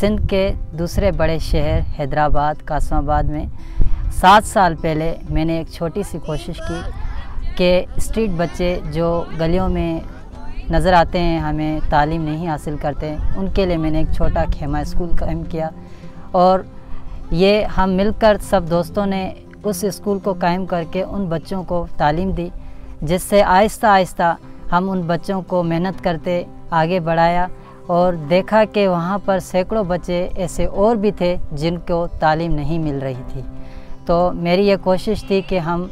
सिंध के दूसरे बड़े शहर हैदराबाद कासमाबाद में 7 साल पहले मैंने एक छोटी सी कोशिश की कि स्ट्रीट बच्चे जो गलियों में नज़र आते हैं, हमें तालीम नहीं हासिल करते, उनके लिए मैंने एक छोटा खेमा स्कूल कायम किया। और ये हम मिलकर सब दोस्तों ने उस स्कूल को कायम करके उन बच्चों को तालीम दी, जिससे आहिस्ता आहिस्ता हम उन बच्चों को मेहनत करते आगे बढ़ाया और देखा कि वहाँ पर सैकड़ों बच्चे ऐसे और भी थे जिनको तालीम नहीं मिल रही थी। तो मेरी ये कोशिश थी कि हम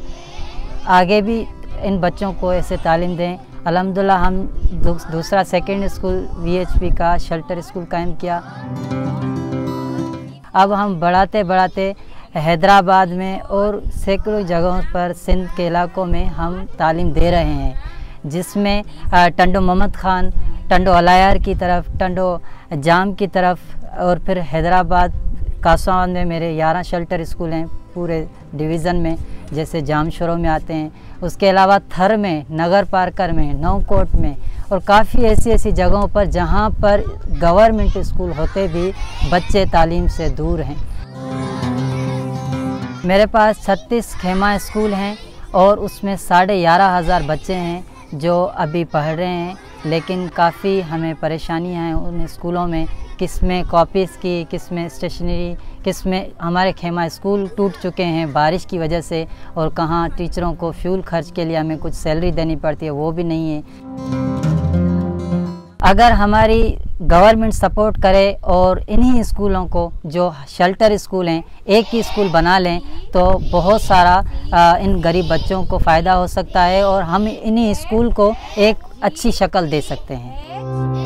आगे भी इन बच्चों को ऐसे तालीम दें। अल्हम्दुलिल्लाह हम दूसरा सेकेंड स्कूल VHP का शेल्टर स्कूल कायम किया। अब हम बढ़ाते बढ़ाते हैदराबाद में और सैकड़ों जगहों पर सिंध के इलाकों में हम तालीम दे रहे हैं, जिसमें टंडो मोहम्मद ख़ान, टंडो अलायार की तरफ, टंडो जाम की तरफ और फिर हैदराबाद कासमाबाद में मेरे 11 शेल्टर स्कूल हैं पूरे डिवीज़न में, जैसे जाम शोरों में आते हैं। उसके अलावा थर में, नगर पार्कर में, नौकोट में और काफ़ी ऐसी जगहों पर जहां पर गवर्नमेंट स्कूल होते भी बच्चे तालीम से दूर हैं। मेरे पास 36 खेमा स्कूल हैं और उसमें 11,500 बच्चे हैं जो अभी पढ़ रहे हैं, लेकिन काफ़ी हमें परेशानियां हैं उन स्कूलों में, किस में कॉपीज़ की, किस में स्टेशनरी, किस में हमारे खेमा स्कूल टूट चुके हैं बारिश की वजह से, और कहाँ टीचरों को फ्यूल खर्च के लिए हमें कुछ सैलरी देनी पड़ती है, वो भी नहीं है। अगर हमारी गवर्नमेंट सपोर्ट करे और इन्हीं स्कूलों को जो शेल्टर स्कूल हैं एक ही स्कूल बना लें तो बहुत सारा इन गरीब बच्चों को फ़ायदा हो सकता है और हम इन्हीं स्कूल को एक अच्छी शक्ल दे सकते हैं।